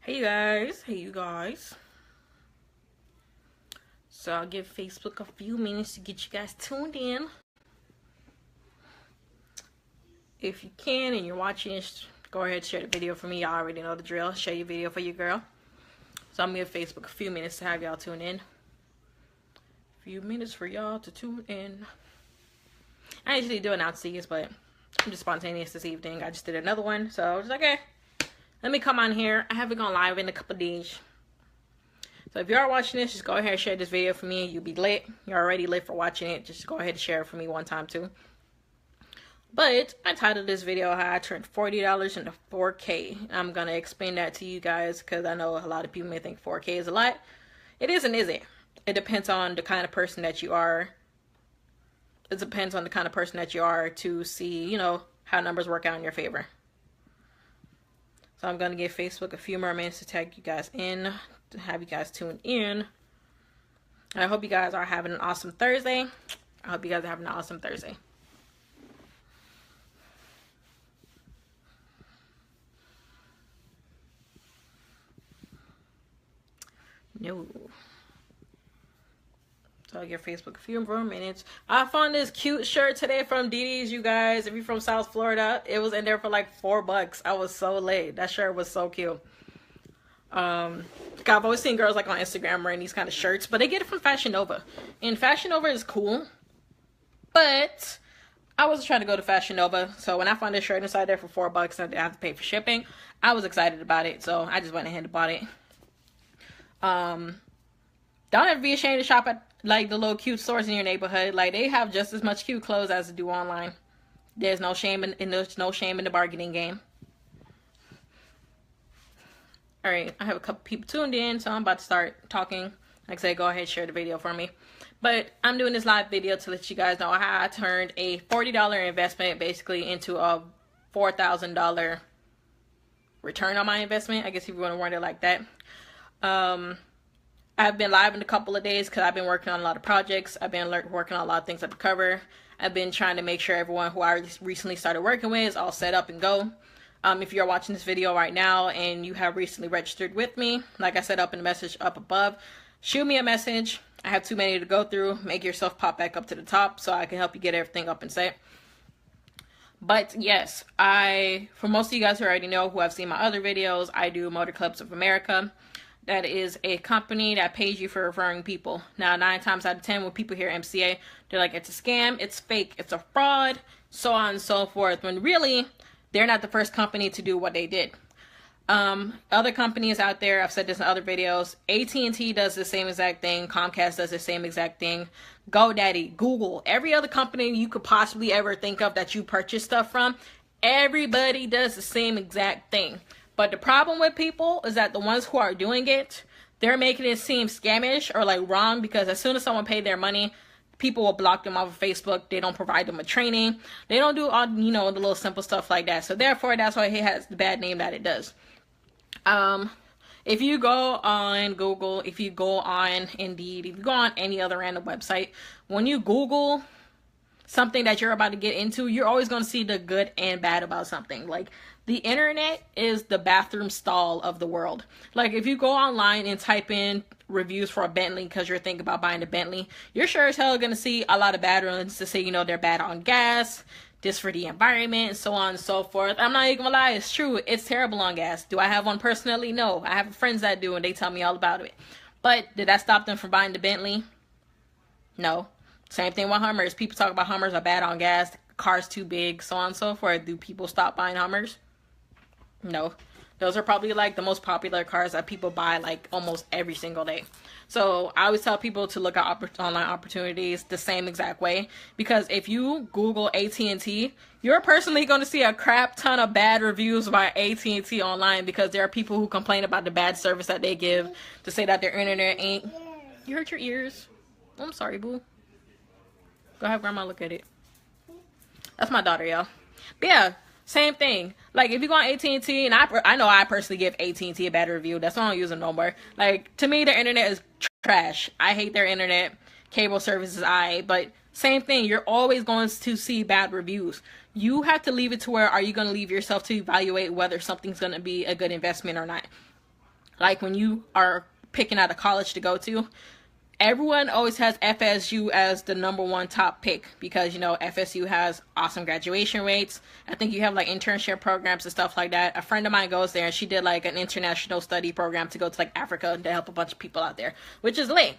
Hey you guys. So I'll give Facebook a few minutes to get you guys tuned in. If you can and you're watching this, go ahead and share the video for me. Y'all already know the drill. Share your video for your girl. So I'm gonna give Facebook a few minutes to have y'all tune in. A few minutes for y'all to tune in. I usually do announce these, but I'm just spontaneous this evening. I just did another one, so I was like, okay, let me come on here. I haven't gone live in a couple days. So if you are watching this, just go ahead and share this video for me. You'll be lit. You're already lit for watching it. Just go ahead and share it for me one time too. But I titled this video how I turned $40 into 4K. I'm going to explain that to you guys because I know a lot of people may think 4K is a lot. It isn't, is it? It depends on the kind of person that you are. It depends on the kind of person that you are to see, you know, how numbers work out in your favor. So I'm going to give Facebook a few more minutes to tag you guys in, to have you guys tune in. I hope you guys are having an awesome Thursday. I hope you guys are having an awesome Thursday. No. So I'll give Facebook a few more minutes. I found this cute shirt today from DD's, you guys. If you're from South Florida, it was in there for like $4. I was so late. That shirt was so cute. I've always seen girls like on Instagram wearing these kind of shirts, but they get it from Fashion Nova. And Fashion Nova is cool, but I wasn't trying to go to Fashion Nova. So when I found this shirt inside there for $4 and I didn't have to pay for shipping, I was excited about it. So I just went ahead and bought it. Don't ever be ashamed to shop at like the little cute stores in your neighborhood. Like they have just as much cute clothes as they do online. There's no shame in there's no shame in the bargaining game. All right, I have a couple people tuned in, so I'm about to start talking. Like I said, go ahead and share the video for me. But I'm doing this live video to let you guys know how I turned a $40 investment basically into a $4,000 return on my investment. I guess if you want to word it like that. I've been live in a couple of days because I've been working on a lot of projects. I've been working on a lot of things at the cover. I've been trying to make sure everyone who I recently started working with is all set up and go. If you're watching this video right now and you have recently registered with me, like I said up in the message up above, shoot me a message. I have too many to go through. Make yourself pop back up to the top so I can help you get everything up and set. But yes, for most of you guys who already know, who have seen my other videos, I do Motor Clubs of America. That is a company that pays you for referring people. Now, 9 times out of 10, when people hear MCA, they're like, it's a scam, it's fake, it's a fraud, so on and so forth. When really, they're not the first company to do what they did. Other companies out there, I've said this in other videos, AT&T does the same exact thing, Comcast does the same exact thing, GoDaddy, Google, every other company you could possibly ever think of that you purchase stuff from, everybody does the same exact thing. But the problem with people is that the ones who are doing it, they're making it seem scamish or like wrong, because as soon as someone paid their money, people will block them off of Facebook. They don't provide them with training. They don't do all, you know, the little simple stuff like that. So therefore, that's why it has the bad name that it does. If you go on Google, if you go on Indeed, if you go on any other random website, when you Google something that you're about to get into, you're always going to see the good and bad about something. Like, the internet is the bathroom stall of the world. Like, if you go online and type in reviews for a Bentley because you're thinking about buying a Bentley, you're sure as hell going to see a lot of bad ones to say, you know, they're bad on gas, this for the environment, and so on and so forth. I'm not even gonna lie, it's true. It's terrible on gas. Do I have one personally? No. I have friends that do, and they tell me all about it. But did that stop them from buying the Bentley? No. Same thing with Hummers. People talk about Hummers are bad on gas, the car's too big, so on and so forth. Do people stop buying Hummers? No. Those are probably like the most popular cars that people buy like almost every single day. So I always tell people to look at online opportunities the same exact way, because if you Google AT&T, you're personally going to see a crap ton of bad reviews about AT&T online, because there are people who complain about the bad service that they give, to say that their internet ain't. You hurt your ears. I'm sorry, boo. Go have grandma look at it. That's my daughter, y'all. But yeah, same thing. Like, if you go on AT&T, and I know I personally give AT&T a bad review. That's why I don't use them no more. Like, to me, their internet is trash. I hate their internet. Cable service is but same thing. You're always going to see bad reviews. You have to leave it to where are you going to leave yourself to evaluate whether something's going to be a good investment or not. like when you are picking out a college to go to, everyone always has FSU as the #1 top pick because, you know, FSU has awesome graduation rates. I think you have like internship programs and stuff like that. A friend of mine goes there and she did like an international study program to go to like Africa to help a bunch of people out there, which is lit.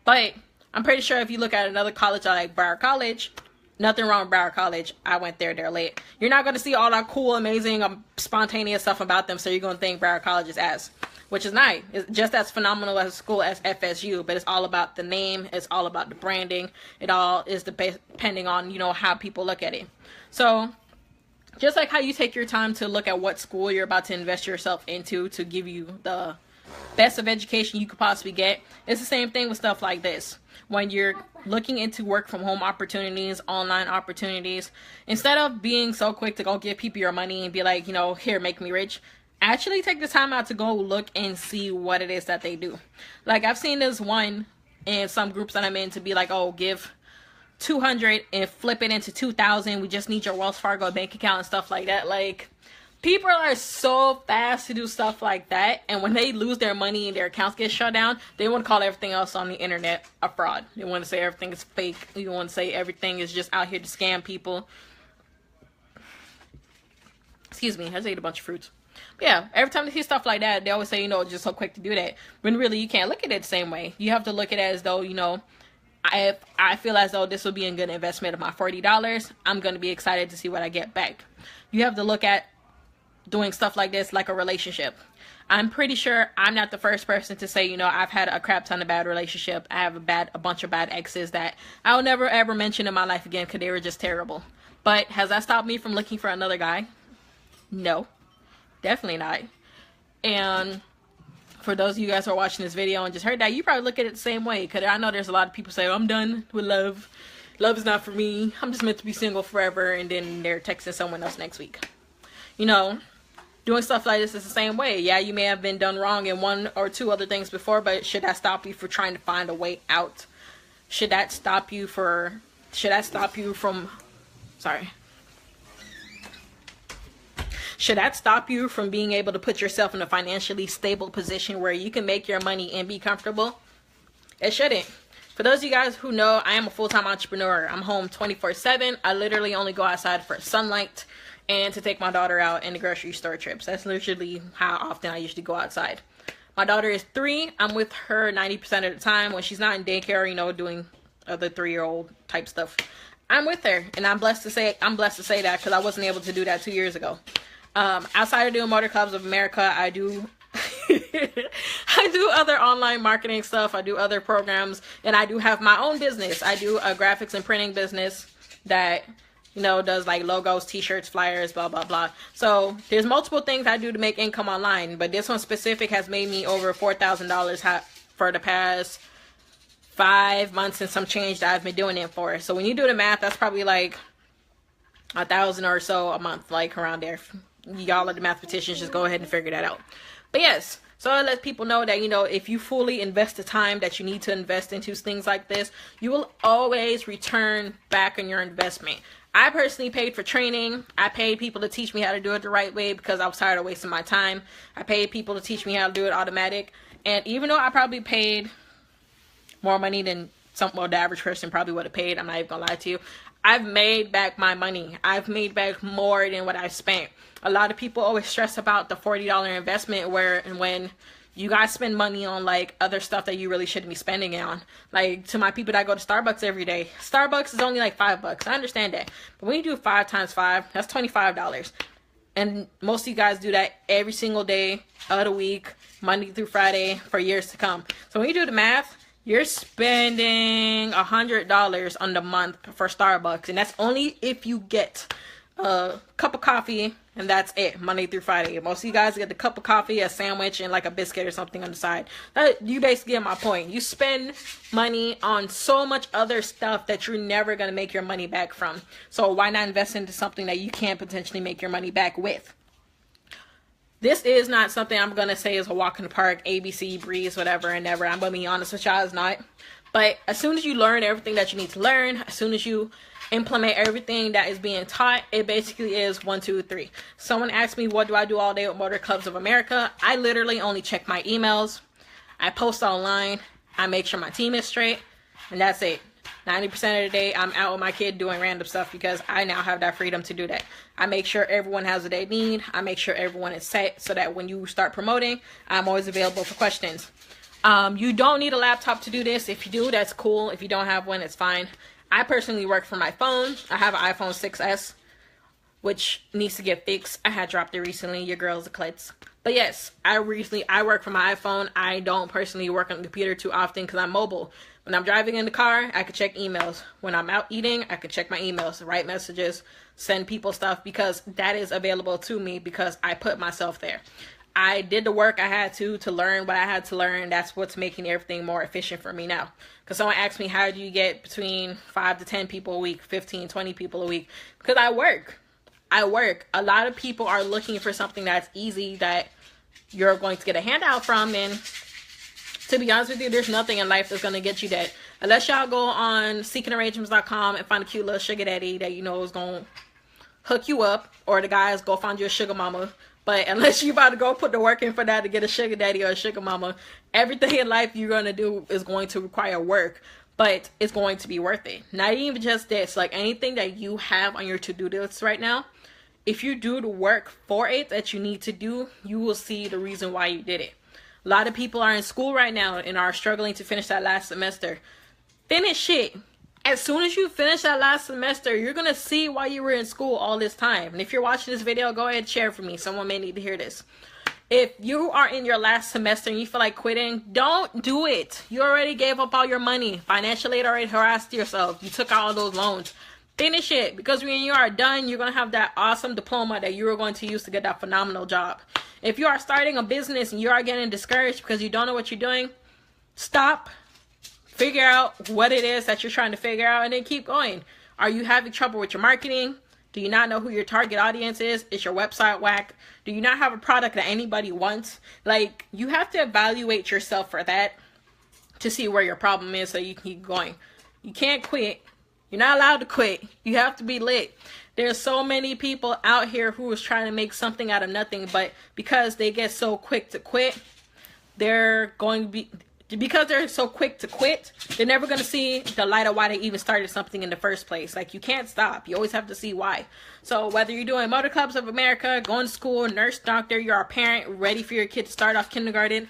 But I'm pretty sure if you look at another college like Broward College, nothing wrong with Broward College. I went there, they're lit. You're not going to see all that cool, amazing, spontaneous stuff about them, so you're going to think Broward College is ass. Which is nice. It's just as phenomenal as a school as FSU, but it's all about the name. It's all about the branding. It all is depending on, you know, how people look at it. So just like how you take your time to look at what school you're about to invest yourself into to give you the best of education you could possibly get, it's the same thing with stuff like this. When you're looking into work from home opportunities, online opportunities, instead of being so quick to go give people your money and be like, you know, here, make me rich, actually take the time out to go look and see what it is that they do. Like, I've seen this one in some groups that I'm in to be like, oh, give 200 and flip it into 2,000. We just need your Wells Fargo bank account and stuff like that. Like, people are so fast to do stuff like that, and when they lose their money and their accounts get shut down, they want to call everything else on the internet a fraud. They want to say everything is fake. They want to say everything is just out here to scam people. Excuse me, I just ate a bunch of fruits. But yeah, every time they see stuff like that, they always say, you know, just so quick to do that. When really you can't look at it the same way. You have to look at it as though, you know, I feel as though this would be a good investment of my $40. I'm going to be excited to see what I get back. You have to look at doing stuff like this like a relationship. I'm pretty sure I'm not the first person to say, you know, I've had a crap ton of bad relationship. I have a bunch of bad exes that I'll never ever mention in my life again because they were just terrible. But has that stopped me from looking for another guy? No. Definitely not. And for those of you guys who are watching this video and just heard that, you probably look at it the same way. Because I know there's a lot of people say, oh, I'm done with love. Love is not for me. I'm just meant to be single forever. And then they're texting someone else next week. You know, doing stuff like this is the same way. Yeah, you may have been done wrong in one or two other things before, but should that stop you from trying to find a way out? Should that stop you from, sorry. Should that stop you from being able to put yourself in a financially stable position where you can make your money and be comfortable? It shouldn't. For those of you guys who know, I am a full-time entrepreneur. I'm home 24/7. I literally only go outside for sunlight and to take my daughter out in the grocery store trips. That's literally how often I usually go outside. My daughter is 3. I'm with her 90% of the time. When she's not in daycare, you know, doing other 3-year-old type stuff, I'm with her. And I'm blessed to say that because I wasn't able to do that 2 years ago. Outside of doing Motor Clubs of America, I do I do other online marketing stuff. I do other programs, and I do have my own business. I do a graphics and printing business that, you know, does like logos, t-shirts, flyers, blah, blah, blah. So there's multiple things I do to make income online, but this one specific has made me over $4,000 for the past 5 months and some change that I've been doing it for. So when you do the math, that's probably like $1,000 or so a month, like around there. Y'all are the mathematicians, just go ahead and figure that out. But yes, so I let people know that, you know, if you fully invest the time that you need to invest into things like this, you will always return back on your investment. I personally paid for training. I paid people to teach me how to do it the right way because I was tired of wasting my time. I paid people to teach me how to do it automatic. And even though I probably paid more money than the average person probably would have paid, I'm not even gonna lie to you, I've made back my money. I've made back more than what I've spent. A lot of people always stress about the $40 investment when you guys spend money on like other stuff that you really shouldn't be spending it on. Like, to my people that go to Starbucks every day, Starbucks is only like $5. I understand that. But when you do 5 times 5, that's $25. And most of you guys do that every single day of the week, Monday through Friday, for years to come. So when you do the math, you're spending $100 on the month for Starbucks, and that's only if you get a cup of coffee, and that's it, Monday through Friday. Most of you guys get the cup of coffee, a sandwich, and like a biscuit or something on the side. You basically get my point. You spend money on so much other stuff that you're never going to make your money back from. So why not invest into something that you can potentially make your money back with? This is not something I'm going to say is a walk in the park, ABC, breeze, whatever, and never. I'm going to be honest with y'all, it's not. But as soon as you learn everything that you need to learn, as soon as you implement everything that is being taught. It basically is 1, 2, 3. Someone asked me, what do I do all day with Motor Clubs of America? I literally only check my emails. I post online. I make sure my team is straight. And that's it. 90% of the day, I'm out with my kid doing random stuff because I now have that freedom to do that. I make sure everyone has what they need. I make sure everyone is set so that when you start promoting, I'm always available for questions. You don't need a laptop to do this. If you do, that's cool. If you don't have one, it's fine. I personally work from my phone. I have an iPhone 6s, which needs to get fixed. I had dropped it recently. Your girl's a klutz. But yes, I work from my iPhone. I don't personally work on the computer too often because I'm mobile. When I'm driving in the car, I can check emails. When I'm out eating, I can check my emails, write messages, send people stuff, because that is available to me because I put myself there. I did the work I had to learn what I had to learn. That's what's making everything more efficient for me now. Because someone asked me, how do you get between 5 to 10 people a week, 15, 20 people a week? Because I work. A lot of people are looking for something that's easy that you're going to get a handout from, and to be honest with you, there's nothing in life that's going to get you that. Unless y'all go on seekingarrangements.com and find a cute little sugar daddy that you know is going to hook you up, or the guys go find you a sugar mama. But unless you about to go put the work in for that to get a sugar daddy or a sugar mama, everything in life you're going to do is going to require work. But it's going to be worth it. Not even just this. Like anything that you have on your to-do list right now, if you do the work for it that you need to do, you will see the reason why you did it. A lot of people are in school right now and are struggling to finish that last semester. Finish it. As soon as you finish that last semester, you're going to see why you were in school all this time. And if you're watching this video, go ahead and share it for me. Someone may need to hear this. If you are in your last semester and you feel like quitting, don't do it. You already gave up all your money. Financial aid already harassed yourself. You took out all those loans. Finish it, because when you are done, you're going to have that awesome diploma that you are going to use to get that phenomenal job. If you are starting a business and you are getting discouraged because you don't know what you're doing, stop, figure out what it is that you're trying to figure out, and then keep going. Are you having trouble with your marketing? Do you not know who your target audience is? Is your website whack? Do you not have a product that anybody wants? Like, you have to evaluate yourself for that to see where your problem is so you can keep going. You can't quit. You're not allowed to quit. You have to be lit. There's so many people out here who is trying to make something out of nothing, but because they get so quick to quit, they're so quick to quit, they're never going to see the light of why they even started something in the first place. Like, you can't stop. You always have to see why. So whether you're doing Motor Clubs of America, going to school, nurse, doctor, you're a parent, ready for your kid to start off kindergarten,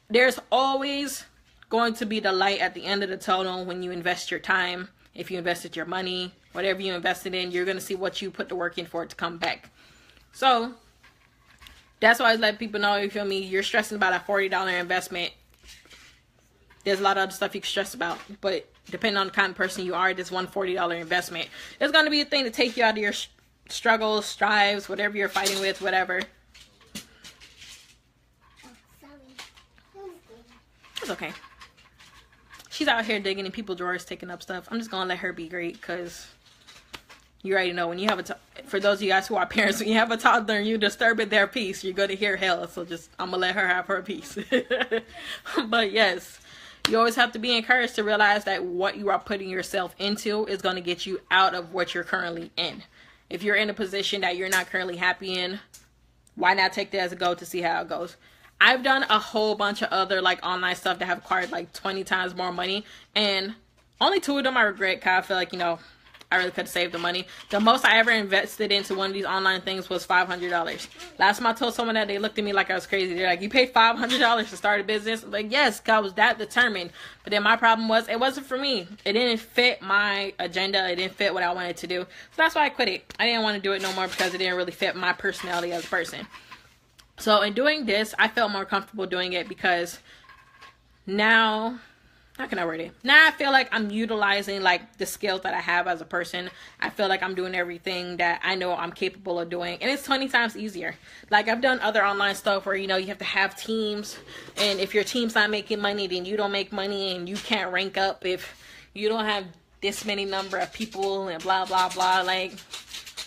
there's always going to be the light at the end of the tunnel when you invest your time. If you invested your money, whatever you invested in, you're going to see what you put the work in for it to come back. So that's why I let people know, you feel me, you're stressing about a $40 investment. There's a lot of other stuff you can stress about, but depending on the kind of person you are, this one $40 investment is going to be a thing to take you out of your struggles, strives, whatever you're fighting with, whatever. It's okay. She's out here digging in people's drawers, taking up stuff. I'm just going to let her be great, because you already know when you have for those of you guys who are parents, when you have a toddler and you disturb their peace, you're going to hear hell. So I'm going to let her have her peace. But yes, you always have to be encouraged to realize that what you are putting yourself into is going to get you out of what you're currently in. If you're in a position that you're not currently happy in, why not take that as a go to see how it goes? I've done a whole bunch of other like online stuff that have acquired like 20 times more money, and only 2 of them I regret, because I feel like, you know, I really could have saved the money. The most I ever invested into one of these online things was $500. Last time I told someone that, they looked at me like I was crazy. They're like, you paid $500 to start a business? I'm like, yes, because I was that determined. But then my problem was, it wasn't for me. It didn't fit my agenda. It didn't fit what I wanted to do. So that's why I quit it. I didn't want to do it no more because it didn't really fit my personality as a person. So in doing this, I felt more comfortable doing it because now, how can I word it? Now I feel like I'm utilizing like the skills that I have as a person. I feel like I'm doing everything that I know I'm capable of doing, and it's 20 times easier. Like, I've done other online stuff where, you know, you have to have teams, and if your team's not making money, then you don't make money, and you can't rank up if you don't have this many number of people and blah blah blah. Like,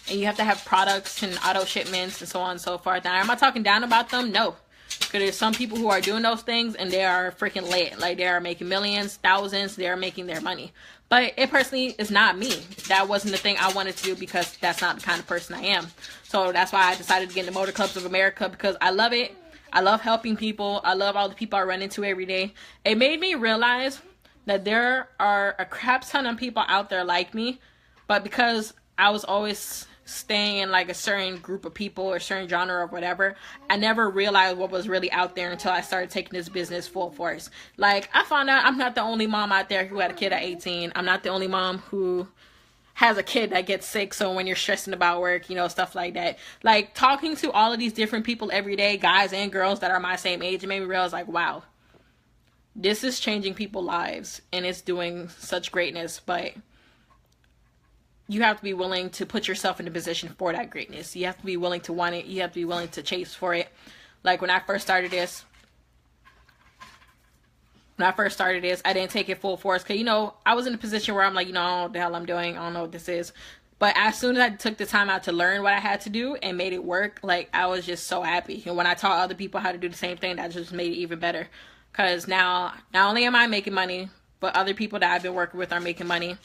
and you have to have products and auto shipments and so on and so forth. Now, am I talking down about them? No. Because there's some people who are doing those things and they are freaking lit. Like, they are making millions, thousands, they are making their money. But it personally is not me. That wasn't the thing I wanted to do because that's not the kind of person I am. So that's why I decided to get in the Motor Clubs of America, because I love it. I love helping people. I love all the people I run into every day. It made me realize that there are a crap ton of people out there like me, but because I was always staying in like a certain group of people or certain genre or whatever, I never realized what was really out there until I started taking this business full force. Like, I found out I'm not the only mom out there who had a kid at 18. I'm not the only mom who has a kid that gets sick, so when you're stressing about work, you know, stuff like that. Like, talking to all of these different people every day, guys and girls that are my same age, it made me realize, like, wow, this is changing people's lives and it's doing such greatness. But you have to be willing to put yourself in a position for that greatness. You have to be willing to want it. You have to be willing to chase for it. Like, when I first started this, I didn't take it full force because, you know, I was in a position where I'm like, you know, I don't know what the hell I'm doing. I don't know what this is. But as soon as I took the time out to learn what I had to do and made it work, like, I was just so happy. And when I taught other people how to do the same thing, that just made it even better. Because now, not only am I making money, but other people that I've been working with are making money.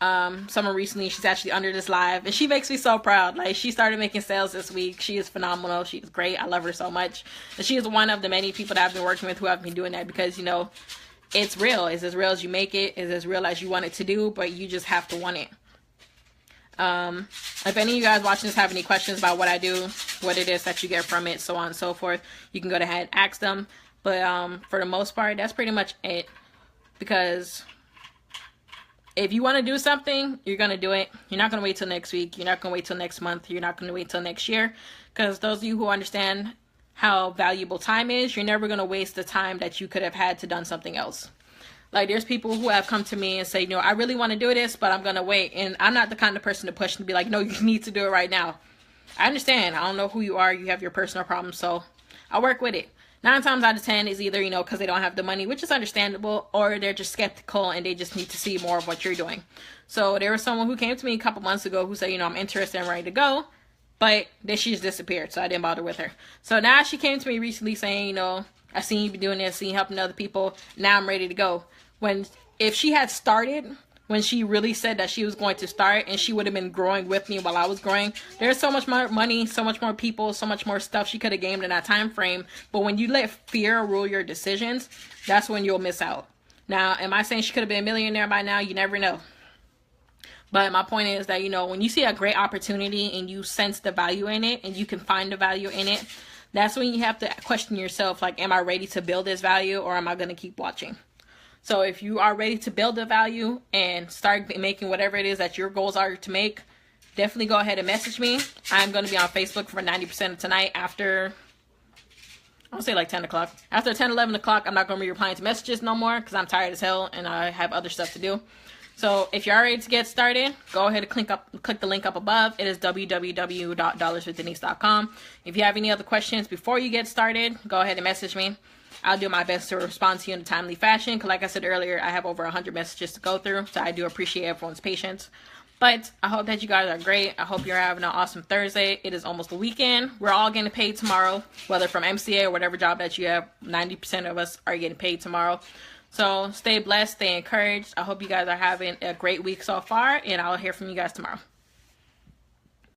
Someone recently, she's actually under this live, and she makes me so proud. Like, she started making sales this week. She is phenomenal. She is great. I love her so much. And she is one of the many people that I've been working with who have been doing that, because, you know, it's real. It's as real as you make it. It's as real as you want it to do, but you just have to want it. If any of you guys watching this have any questions about what I do, what it is that you get from it, so on and so forth, you can go ahead and ask them. But for the most part, that's pretty much it. Because if you want to do something, you're going to do it. You're not going to wait till next week. You're not going to wait till next month. You're not going to wait till next year. Because those of you who understand how valuable time is, you're never going to waste the time that you could have had to done something else. Like, there's people who have come to me and say, you know, I really want to do this, but I'm going to wait. And I'm not the kind of person to push and be like, no, you need to do it right now. I understand. I don't know who you are. You have your personal problems. So I work with it. 9 times out of 10 is either, you know, because they don't have the money, which is understandable, or they're just skeptical and they just need to see more of what you're doing. So there was someone who came to me a couple months ago who said, you know, I'm interested and ready to go, but then she just disappeared, so I didn't bother with her. So now she came to me recently saying, you know, I seen you be doing this, seen you helping other people, now I'm ready to go. If she had started when she really said that she was going to start, and she would have been growing with me while I was growing, there's so much more money, so much more people, so much more stuff she could have gained in that time frame. But when you let fear rule your decisions, that's when you'll miss out. Now, am I saying she could have been a millionaire by now? You never know. But my point is that, you know, when you see a great opportunity and you sense the value in it and you can find the value in it, that's when you have to question yourself, like, am I ready to build this value, or am I going to keep watching? So if you are ready to build the value and start making whatever it is that your goals are to make, definitely go ahead and message me. I'm going to be on Facebook for 90% of tonight after, I'll say like 10 o'clock. After 10, 11 o'clock, I'm not going to be replying to messages no more because I'm tired as hell and I have other stuff to do. So if you're ready to get started, go ahead and click the link up above. It is www.dollarswithdenise.com. If you have any other questions before you get started, go ahead and message me. I'll do my best to respond to you in a timely fashion, because like I said earlier, I have over 100 messages to go through, so I do appreciate everyone's patience. But I hope that you guys are great. I hope you're having an awesome Thursday. It is almost the weekend. We're all getting paid tomorrow, whether from MCA or whatever job that you have. 90% of us are getting paid tomorrow. So stay blessed, stay encouraged. I hope you guys are having a great week so far, and I'll hear from you guys tomorrow.